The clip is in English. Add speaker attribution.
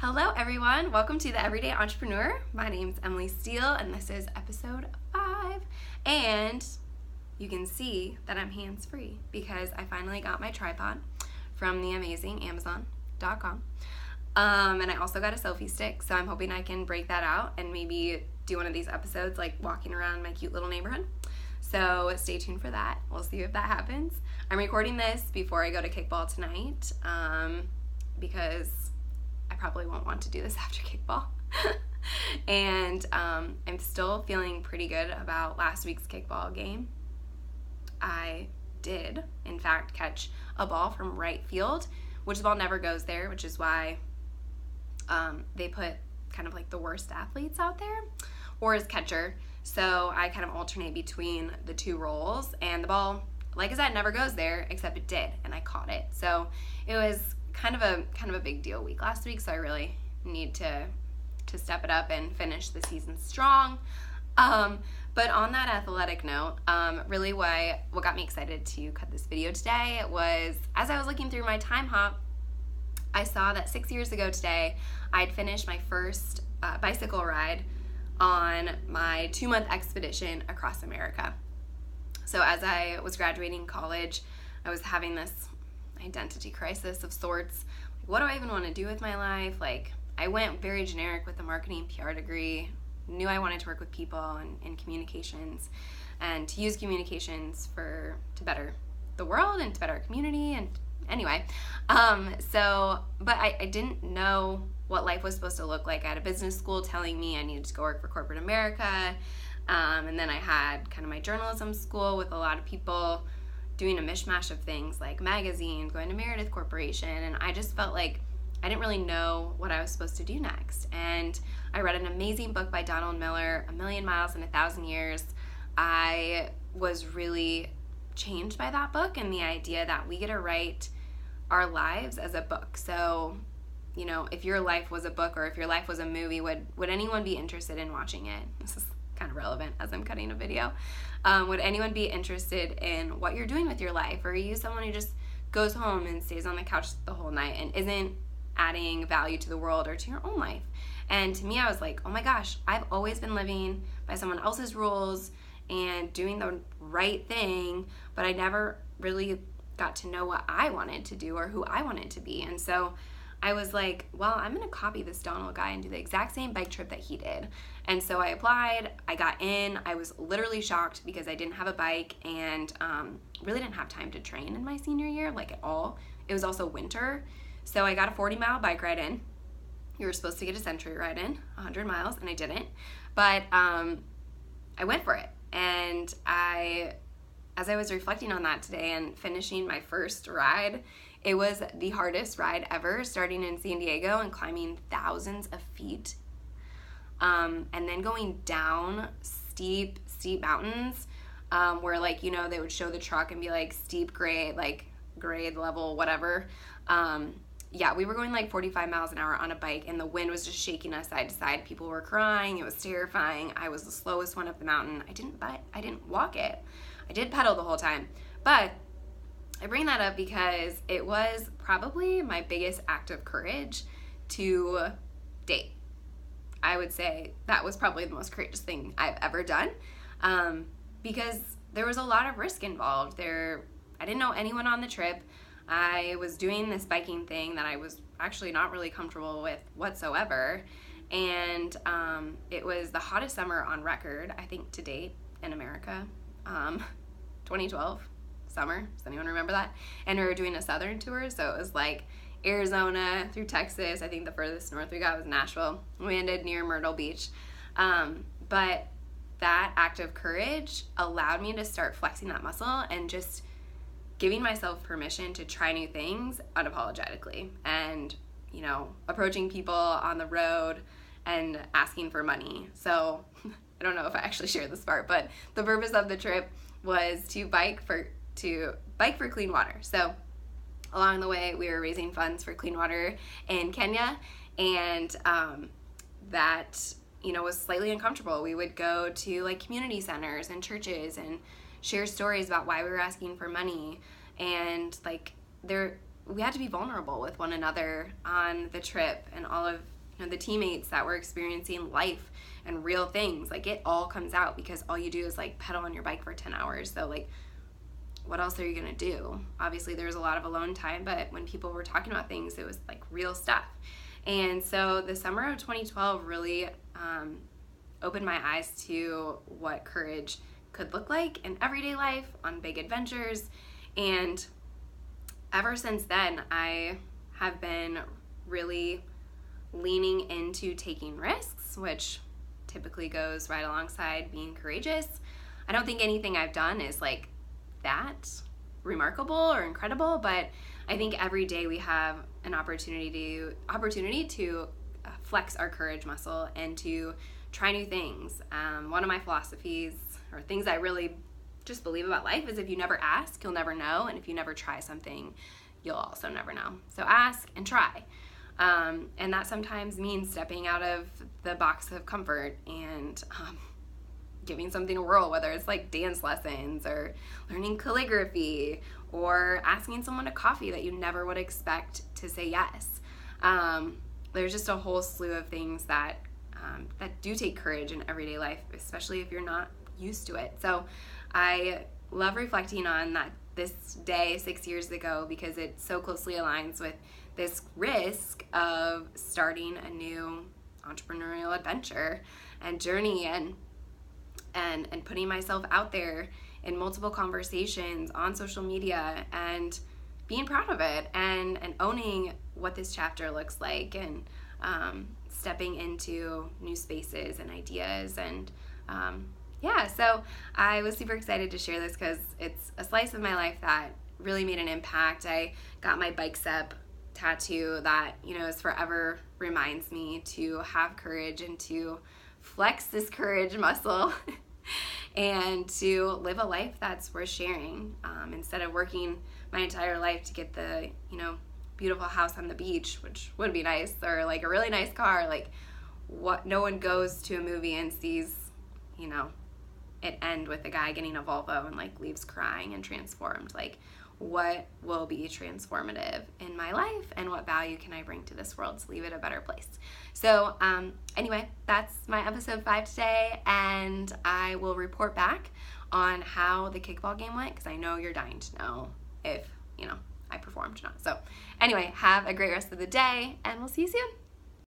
Speaker 1: Hello everyone, welcome to the Everyday Entrepreneur. My name's Emily Steele and this is episode 5. And you can see that I'm hands-free because I finally got my tripod from the amazing Amazon.com. And I also got a selfie stick, so I'm hoping I can break that out and maybe do one of these episodes like walking around my cute little neighborhood. So stay tuned for that. We'll see if that happens. I'm recording this before I go to kickball tonight because I probably won't want to do this after kickball. And I'm still feeling pretty good about last week's kickball game. I did, in fact, catch a ball from right field, which the ball never goes there, which is why they put kind of like the worst athletes out there, or as catcher. So I kind of alternate between the two roles, and the ball, like I said, never goes there, except it did, and I caught it. So it was kind of a big deal week last week, so I really need to step it up and finish the season strong. But on that athletic note, really what got me excited to cut this video today was, as I was looking through my time hop, I saw that 6 years ago today, I'd finished my first bicycle ride on my 2-month expedition across America. So as I was graduating college, I was having this identity crisis of sorts. Like, what do I even want to do with my life? Like, I went very generic with a marketing PR degree, knew I wanted to work with people and communications, and to use communications to better the world and to better our community. And anyway, but I didn't know what life was supposed to look like. I had a business school telling me I needed to go work for corporate America, and then I had kind of my journalism school with a lot of people doing a mishmash of things like magazines, going to Meredith Corporation, and I just felt like I didn't really know what I was supposed to do next. And I read an amazing book by Donald Miller, A Million Miles in 1,000 Years. I was really changed by that book and the idea that we get to write our lives as a book. So, you know, if your life was a book or if your life was a movie, would anyone be interested in watching it? This is kind of relevant as I'm cutting a video. Would anyone be interested in what you're doing with your life? Or are you someone who just goes home and stays on the couch the whole night and isn't adding value to the world or to your own life? And to me, I was like, oh my gosh, I've always been living by someone else's rules and doing the right thing, but I never really got to know what I wanted to do or who I wanted to be. And so I was like, well, I'm going to copy this Donald guy and do the exact same bike trip that he did. And so I applied, I got in, I was literally shocked because I didn't have a bike and really didn't have time to train in my senior year, like at all. It was also winter, so I got a 40-mile bike ride in. You were supposed to get a century ride in, 100 miles, and I didn't. But I went for it, and as I was reflecting on that today and finishing my first ride, it was the hardest ride ever, starting in San Diego and climbing thousands of feet, and then going down steep mountains where, like, you know, they would show the truck and be like steep grade, like grade level, whatever. Yeah, we were going like 45 miles an hour on a bike, and the wind was just shaking us side to side. People were crying. It was terrifying. I was the slowest one up the mountain. I didn't walk it. I did pedal the whole time. But I bring that up because it was probably my biggest act of courage to date. I would say that was probably the most courageous thing I've ever done, because there was a lot of risk involved. I didn't know anyone on the trip. I was doing this biking thing that I was actually not really comfortable with whatsoever, and it was the hottest summer on record, I think, to date in America. 2012 summer. Does anyone remember that? And we were doing a southern tour, so it was like Arizona through Texas. I think the furthest north we got was Nashville. We ended near Myrtle Beach. But that act of courage allowed me to start flexing that muscle and just giving myself permission to try new things unapologetically, and, you know, approaching people on the road and asking for money. So I don't know if I actually shared this part, but the purpose of the trip was to bike for clean water. So along the way, we were raising funds for clean water in Kenya, and that, you know, was slightly uncomfortable. We would go to like community centers and churches and share stories about why we were asking for money, and like there we had to be vulnerable with one another on the trip, and all of the teammates that were experiencing life and real things. Like, it all comes out because all you do is like pedal on your bike for 10 hours. So like, what else are you gonna do? Obviously there was a lot of alone time, but when people were talking about things, it was like real stuff. And so the summer of 2012 really opened my eyes to what courage could look like in everyday life, on big adventures. And ever since then, I have been really leaning into taking risks, which typically goes right alongside being courageous. I don't think anything I've done is like that remarkable or incredible, but I think every day we have an opportunity to flex our courage muscle and to try new things. One of my philosophies, or things I really just believe about life, is if you never ask, you'll never know, and if you never try something, you'll also never know. So ask and try. And that sometimes means stepping out of the box of comfort and giving something a whirl, whether it's like dance lessons or learning calligraphy or asking someone to coffee that you never would expect to say yes. There's just a whole slew of things that do take courage in everyday life, especially if you're not used to it. So I love reflecting on that this day 6 years ago, because it so closely aligns with this risk of starting a new entrepreneurial adventure and journey, and putting myself out there in multiple conversations on social media and being proud of it, and owning what this chapter looks like, and stepping into new spaces and ideas. And so I was super excited to share this because it's a slice of my life that really made an impact. I got my bicep tattoo that, is forever reminds me to have courage and to flex this courage muscle and to live a life that's worth sharing, instead of working my entire life to get the, beautiful house on the beach, which would be nice, or like a really nice car. Like, what, no one goes to a movie and sees, it end with a guy getting a Volvo and like leaves crying and transformed. Like, what will be transformative in my life, and what value can I bring to this world to leave it a better place? So anyway, that's my episode 5 today, and I will report back on how the kickball game went, because I know you're dying to know if I performed or not. So anyway, have a great rest of the day, and we'll see you soon.